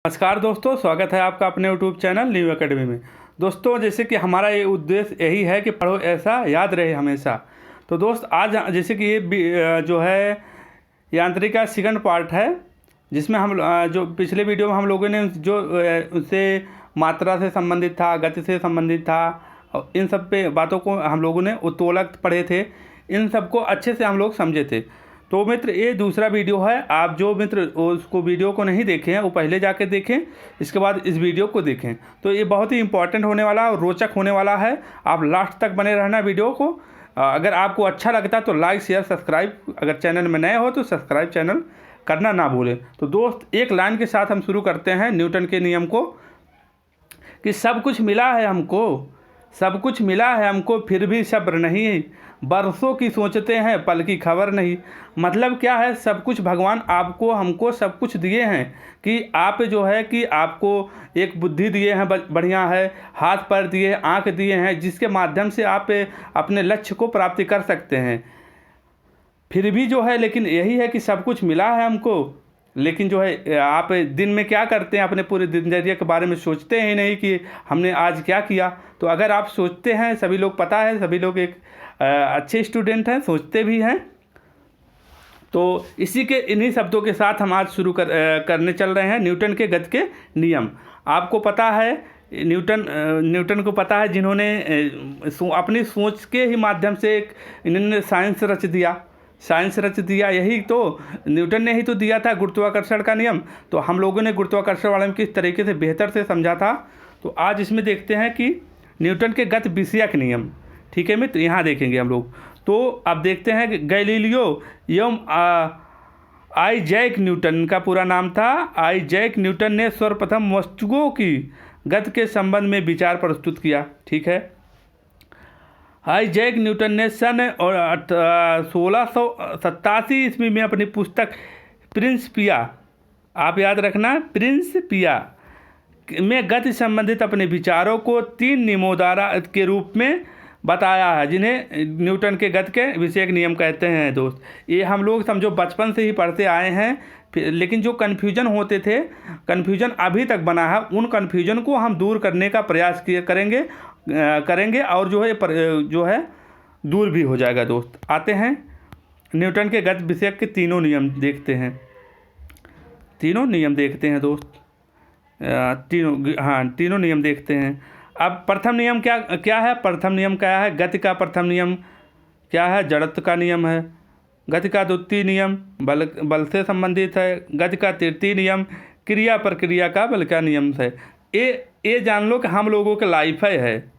नमस्कार दोस्तों, स्वागत है आपका अपने यूट्यूब चैनल न्यू एकेडमी में। दोस्तों, जैसे कि हमारा ये उद्देश्य यही है कि पढ़ो ऐसा याद रहे हमेशा। तो दोस्त आज जैसे कि ये जो है यांत्रिक का सेकंड पार्ट है, जिसमें हम जो पिछले वीडियो में हम लोगों ने जो उससे मात्रा से संबंधित था, गति से संबंधित था, और इन सब पे बातों को हम लोगों ने उत्तोलक पढ़े थे, इन सबको अच्छे से हम लोग समझे थे। तो मित्र, ये दूसरा वीडियो है। आप जो मित्र उसको वीडियो को नहीं देखे हैं वो पहले जाके देखें, इसके बाद इस वीडियो को देखें। तो ये बहुत ही इंपॉर्टेंट होने वाला और रोचक होने वाला है। आप लास्ट तक बने रहना वीडियो को। अगर आपको अच्छा लगता है तो लाइक शेयर सब्सक्राइब, अगर चैनल में नए हो तो सब्सक्राइब चैनल करना ना भूलें। तो दोस्त, एक लाइन के साथ हम शुरू करते हैं न्यूटन के नियम को कि सब कुछ मिला है हमको, सब कुछ मिला है हमको, फिर भी सब्र नहीं, बरसों की सोचते हैं पल की खबर नहीं। मतलब क्या है, सब कुछ भगवान आपको हमको सब कुछ दिए हैं कि आप जो है कि आपको एक बुद्धि दिए हैं, बढ़िया है, हाथ पैर दिए, आँख दिए हैं, जिसके माध्यम से आप अपने लक्ष्य को प्राप्ति कर सकते हैं। फिर भी जो है, लेकिन यही है कि सब कुछ मिला है हमको, लेकिन जो है आप दिन में क्या करते हैं, अपने पूरे दिनचर्या के बारे में सोचते हैं नहीं कि हमने आज क्या किया। तो अगर आप सोचते हैं, सभी लोग पता है, सभी लोग एक अच्छे स्टूडेंट हैं, सोचते भी हैं। तो इसी के इन्हीं शब्दों के साथ हम आज शुरू करने चल रहे हैं न्यूटन के गति के नियम। आपको पता है न्यूटन को पता है, जिन्होंने अपनी सोच के ही माध्यम से इन्होंने साइंस रच दिया। यही तो न्यूटन ने ही तो दिया था गुरुत्वाकर्षण का नियम। तो हम लोगों ने गुरुत्वाकर्षण वाले में किस तरीके से बेहतर से समझा था। तो आज इसमें देखते हैं कि न्यूटन के गति विषयक नियम। ठीक है मित्र, यहाँ देखेंगे हम लोग। तो अब देखते हैं कि गैलीलियो एवं आइजैक न्यूटन का पूरा नाम था। आइजैक न्यूटन ने सर्वप्रथम वस्तुओं की गति के संबंध में विचार प्रस्तुत किया। ठीक है, आइजैक न्यूटन ने सन 1687 ईस्वी में अपनी पुस्तक प्रिंसिपिया, आप याद रखना, प्रिंसिपिया में गति संबंधित अपने विचारों को 3 नियमों द्वारा के रूप में बताया है, जिन्हें न्यूटन के गति के विषयक नियम कहते हैं। दोस्त, ये हम लोग समझो बचपन से ही पढ़ते आए हैं, लेकिन जो कन्फ्यूजन होते थे, कन्फ्यूजन अभी तक बना है, उन कन्फ्यूजन को हम दूर करने का प्रयास करेंगे और जो है दूर भी हो जाएगा। दोस्त, आते हैं न्यूटन के गति विषयक के तीनों नियम देखते हैं। दोस्त, तीनों नियम देखते हैं। अब प्रथम नियम क्या है? प्रथम नियम क्या है? गति का प्रथम नियम क्या है? जड़त्व का नियम है। गति का द्वितीय नियम बल से संबंधित है। गति का तृतीय नियम क्रिया प्रक्रिया का बल का नियम है। ये जान लो कि हम लोगों के लाइफ है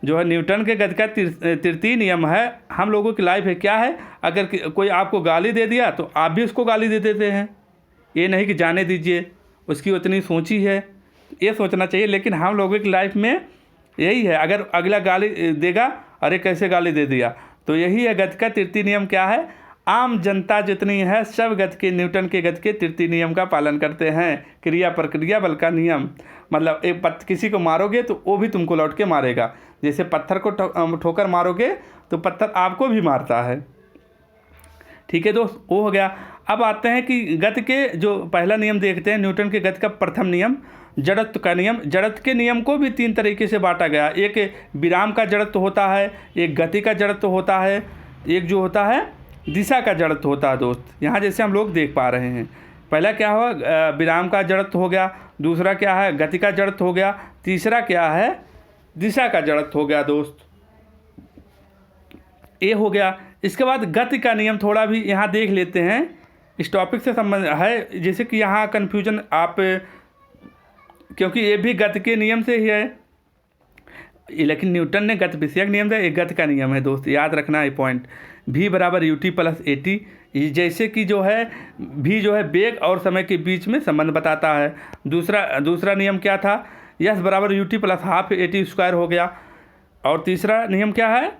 जो है न्यूटन के गति का तृतीय नियम है, हम लोगों की लाइफ है। क्या है? अगर कोई आपको गाली दे दिया तो आप भी उसको गाली दे देते हैं। ये नहीं कि जाने दीजिए, उसकी उतनी सोची है, ये सोचना चाहिए। लेकिन हम लोगों की लाइफ में यही है, अगर अगला गाली देगा, अरे कैसे गाली दे दिया। तो यही है गति का तृतीय नियम। क्या है? आम जनता जितनी है सब गति के न्यूटन के गति के तृतीय नियम का पालन करते हैं। क्रिया प्रक्रिया बल का नियम, मतलब किसी को मारोगे तो वो भी तुमको लौट के मारेगा। जैसे पत्थर को ठोकर मारोगे तो पत्थर आपको भी मारता है। ठीक है दोस्त, वो हो गया। अब आते हैं कि गति के जो पहला नियम देखते हैं, न्यूटन के गति का प्रथम नियम जड़त्व का नियम। जड़त्व के नियम को भी 3 तरीके से बांटा गया। एक विराम का जड़त्व होता है, एक गति का जड़त्व होता है, एक जो होता है दिशा का जड़त्व होता है। दोस्त, यहाँ जैसे हम लोग देख पा रहे हैं, पहला क्या हुआ? विराम का जड़त्व हो गया। दूसरा क्या है? गति का जड़त्व हो गया। तीसरा क्या है? दिशा का जड़त्व हो गया। दोस्त, ये हो गया। इसके बाद गति का नियम थोड़ा भी यहाँ देख लेते हैं, इस टॉपिक से संबंध है। जैसे कि यहाँ कन्फ्यूजन क्योंकि ये भी गति के नियम से ही है, लेकिन न्यूटन ने गति विषयक नियम दिया, एक गति का नियम है। दोस्त, याद रखना ये पॉइंट। v बराबर ut प्लस at, जैसे कि जो है v जो है वेग और समय के बीच में संबंध बताता है। दूसरा नियम क्या था? यस बराबर ut plus half at square हो गया। और तीसरा नियम क्या है?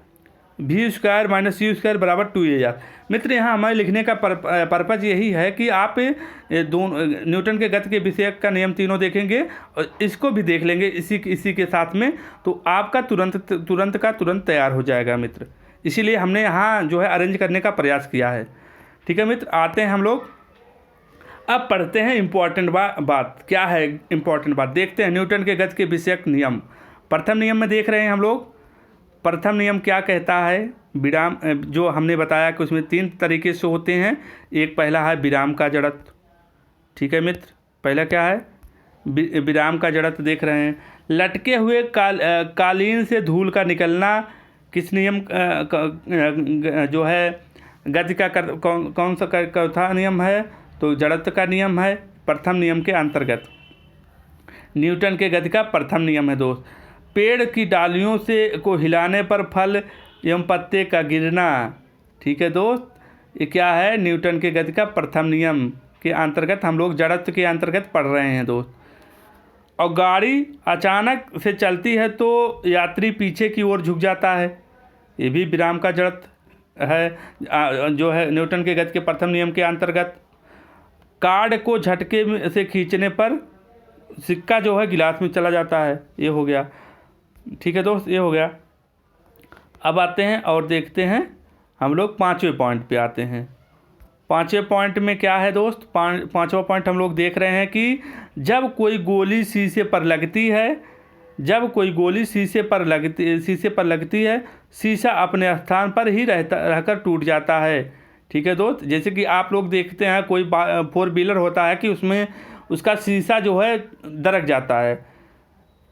v square minus u square बराबर 2a। मित्र, यहाँ हमें लिखने का पर्पज़ यही है कि आप न्यूटन के गति के विषयक का नियम तीनों देखेंगे और इसको भी देख लेंगे इसी के साथ में, तो आपका तुरंत तैयार हो जाएगा मित्र। इसीलिए हमने यहाँ जो है अरेंज करने का प्रयास किया है। ठीक है मित्र, आते हैं हम लोग अब पढ़ते हैं इम्पोर्टेंट बात। क्या है इम्पोर्टेंट बात, देखते हैं न्यूटन के गति के विषयक नियम। प्रथम नियम में देख रहे हैं हम लोग। प्रथम नियम क्या कहता है, विराम, जो हमने बताया कि उसमें 3 तरीके से होते हैं। एक पहला है विराम का जड़त्व। ठीक है मित्र, पहला क्या है, विराम का जड़त्व देख रहे हैं। लटके हुए कालीन से धूल का निकलना किस नियम जो है गति का कौन सा चौथा नियम है, तो जड़त्व का नियम है, प्रथम नियम के अंतर्गत। न्यूटन के गति का प्रथम नियम है दोस्त। पेड़ की डालियों से को हिलाने पर फल एवं पत्ते का गिरना। ठीक है दोस्त, ये क्या है, न्यूटन के गति का प्रथम नियम के अंतर्गत हम लोग जड़त्व के अंतर्गत पढ़ रहे हैं दोस्त। और गाड़ी अचानक से चलती है तो यात्री पीछे की ओर झुक जाता है, ये भी विराम का जड़त्व है, जो है न्यूटन के गति के प्रथम नियम के अंतर्गत। कार्ड को झटके से खींचने पर सिक्का जो है गिलास में चला जाता है, ये हो गया। ठीक है दोस्त, ये हो गया। अब आते हैं और देखते हैं हम लोग 5वें पॉइंट पे आते हैं। 5वें पॉइंट में क्या है दोस्त, 5वां पॉइंट हम लोग देख रहे हैं कि जब कोई गोली शीशे पर लगती है, जब कोई गोली शीशे पर लगती है, शीशा अपने स्थान पर ही रहकर टूट जाता है। ठीक है दोस्त, जैसे कि आप लोग देखते हैं कोई 4 व्हीलर होता है कि उसमें उसका शीशा जो है दरक जाता है,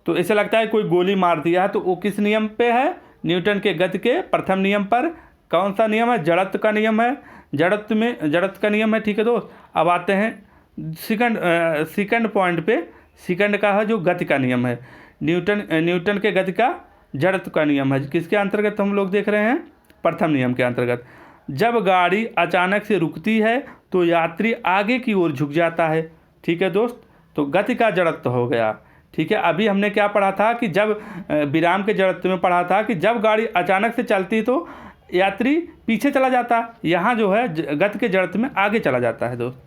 तो ऐसा लगता है कोई गोली मार दिया है। तो वो किस नियम पे है, न्यूटन के गति के प्रथम नियम पर। कौन सा नियम है, जड़त्व का नियम है, जड़त्व का नियम है। ठीक है दोस्त, अब आते हैं सेकंड पॉइंट पे। सेकंड का है जो गति का नियम है, न्यूटन के गति का जड़त्व का नियम है, किसके अंतर्गत हम लोग देख रहे हैं, प्रथम नियम के अंतर्गत। जब गाड़ी अचानक से रुकती है तो यात्री आगे की ओर झुक जाता है। ठीक है दोस्त, तो गति का जड़त्व हो गया। ठीक है, अभी हमने क्या पढ़ा था कि जब विराम के जड़त्व में पढ़ा था कि जब गाड़ी अचानक से चलती तो यात्री पीछे चला जाता, यहाँ जो है गति के जड़त्व में आगे चला जाता है दोस्त।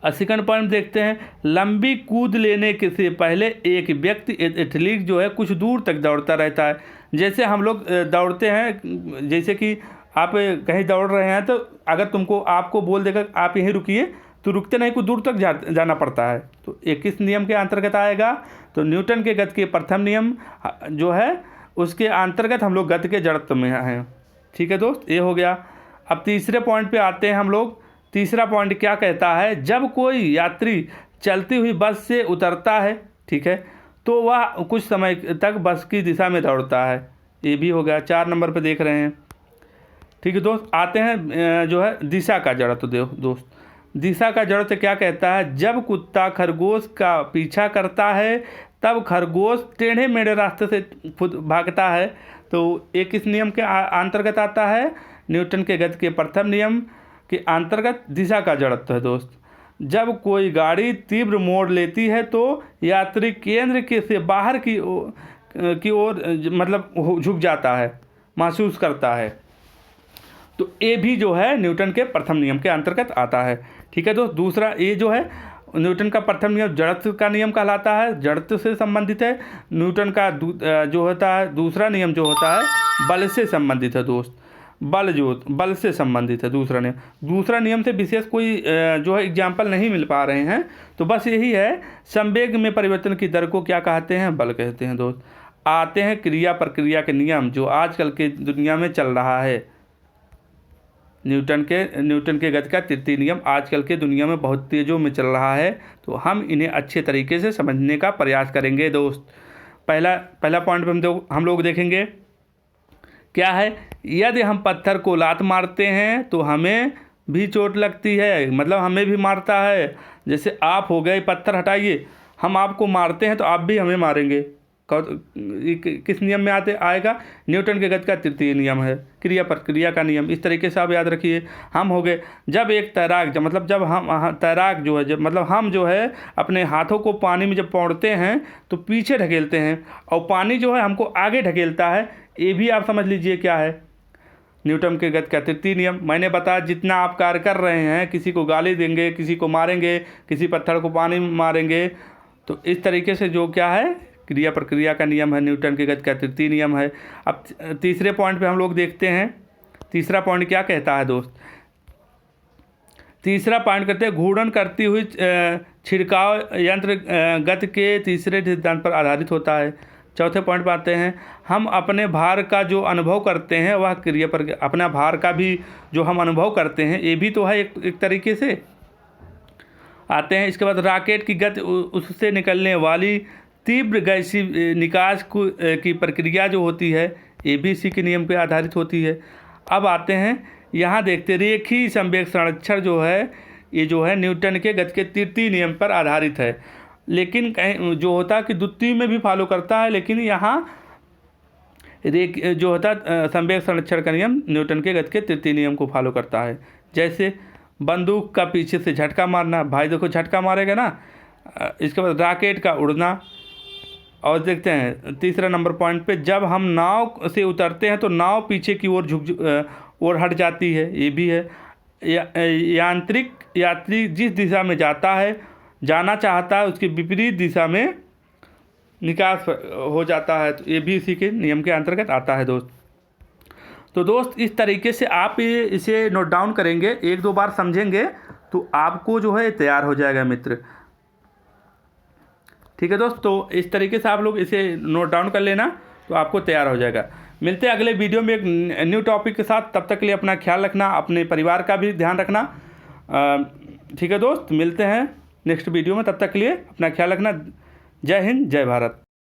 सेकंड पॉइंट देखते हैं, लंबी कूद लेने के से पहले एक व्यक्ति एथलीट जो है कुछ दूर तक दौड़ता रहता है। जैसे हम लोग दौड़ते हैं, जैसे कि आप कहीं दौड़ रहे हैं तो अगर आपको बोल देगा आप यहीं रुकिए, तो रुकते नहीं, कुछ दूर तक जाना पड़ता है। तो ये किस नियम के अंतर्गत आएगा, तो न्यूटन के गति के प्रथम नियम जो है उसके अंतर्गत हम लोग गति के जड़त्व में हैं। ठीक है दोस्त, ये हो गया। अब तीसरे पॉइंट पे आते हैं हम लोग। तीसरा पॉइंट क्या कहता है, जब कोई यात्री चलती हुई बस से उतरता है, ठीक है, तो वह कुछ समय तक बस की दिशा में दौड़ता है, ये भी हो गया। 4 नंबर पे देख रहे हैं। ठीक है दोस्त, आते हैं जो है दिशा का जड़त्व। दोस्त दिशा का जड़त्व क्या कहता है, जब कुत्ता खरगोश का पीछा करता है तब खरगोश टेढ़े मेढ़े रास्ते से खुद भागता है। तो ये किस नियम के अंतर्गत आता है, न्यूटन के गति के प्रथम नियम के अंतर्गत दिशा का जड़त्व है दोस्त। जब कोई गाड़ी तीव्र मोड़ लेती है तो यात्री केंद्र के से बाहर की ओर मतलब झुक जाता है, महसूस करता है। तो ये भी जो है न्यूटन के प्रथम नियम के अंतर्गत आता है। ठीक है दोस्त, दूसरा ये जो है न्यूटन का प्रथम नियम जड़त्व का नियम कहलाता है, जड़त्व से संबंधित है। न्यूटन का जो होता है दूसरा नियम जो होता है बल से संबंधित है दोस्त, बल से संबंधित है दूसरा नियम से विशेष कोई जो है एग्जाम्पल नहीं मिल पा रहे हैं, तो बस यही है। संवेग में परिवर्तन की दर को क्या कहते हैं, बल कहते हैं दोस्त। आते हैं क्रिया प्रक्रिया के नियम जो आजकल के दुनिया में चल रहा है। न्यूटन के गति का तृतीय नियम आजकल के दुनिया में बहुत तेज़ों में चल रहा है, तो हम इन्हें अच्छे तरीके से समझने का प्रयास करेंगे दोस्त। पहला पॉइंट पे हम लोग देखेंगे क्या है, यदि हम पत्थर को लात मारते हैं तो हमें भी चोट लगती है, मतलब हमें भी मारता है। जैसे आप हो गए, पत्थर हटाइए, हम आपको मारते हैं तो आप भी हमें मारेंगे। किस नियम में आएगा, न्यूटन के गति का तृतीय नियम है, क्रिया प्रक्रिया का नियम। इस तरीके से आप याद रखिए। हम हो गए, जब एक तैराक जब हम तैराक जो है मतलब हम जो है अपने हाथों को पानी में जब पौड़ते हैं तो पीछे ढकेलते हैं और पानी जो है हमको आगे ढकेलता है, ये भी आप समझ लीजिए क्या है, न्यूटन के गति का तृतीय नियम। मैंने बताया जितना आप कार्य कर रहे हैं, किसी को गाली देंगे, किसी को मारेंगे, किसी पत्थर को पानी में मारेंगे, तो इस तरीके से जो क्या है क्रिया प्रक्रिया का नियम है, न्यूटन के गति का तृतीय नियम है। अब तीसरे पॉइंट पे हम लोग देखते हैं, तीसरा पॉइंट क्या कहता है दोस्त, तीसरा पॉइंट करते हैं, घूर्णन करती हुई छिड़काव यंत्र गति के तीसरे सिद्धांत पर आधारित होता है। चौथे पॉइंट पर आते हैं, हम अपने भार का जो अनुभव करते हैं वह क्रिया पर, अपना भार का भी जो हम अनुभव करते हैं ये भी तो है एक तरीके से आते हैं। इसके बाद रॉकेट की गति, उससे निकलने वाली तीव्र गैसीय निकास की प्रक्रिया जो होती है ये भी इसी के नियम पर आधारित होती है। अब आते हैं यहाँ देखते, रेखीय संवेग संरक्षण जो है ये जो है न्यूटन के गति के तृतीय नियम पर आधारित है, लेकिन कहीं जो होता है कि द्वितीय में भी फॉलो करता है, लेकिन यहाँ जो होता है संवेग संरक्षण का नियम न्यूटन के गति के तृतीय नियम को फॉलो करता है। जैसे बंदूक का पीछे से झटका मारना, भाई देखो झटका मारेगा ना। इसके बाद रॉकेट का उड़ना। और देखते हैं तीसरा नंबर पॉइंट पे, जब हम नाव से उतरते हैं तो नाव पीछे की ओर और हट जाती है, ये भी है। यांत्रिक यात्री जिस दिशा में जाना चाहता है उसके विपरीत दिशा में निकास हो जाता है, तो ये भी इसी के नियम के अंतर्गत आता है दोस्त। तो दोस्त इस तरीके से आप इसे नोट डाउन करेंगे, एक दो बार समझेंगे तो आपको जो है तैयार हो जाएगा मित्र। ठीक है दोस्त, तो इस तरीके से आप लोग इसे नोट डाउन कर लेना तो आपको तैयार हो जाएगा। मिलते हैं अगले वीडियो में एक न्यू टॉपिक के साथ, तब तक के लिए अपना ख्याल रखना, अपने परिवार का भी ध्यान रखना। ठीक है दोस्त, मिलते हैं नेक्स्ट वीडियो में, तब तक के लिए अपना ख्याल रखना। जय हिंद, जय भारत।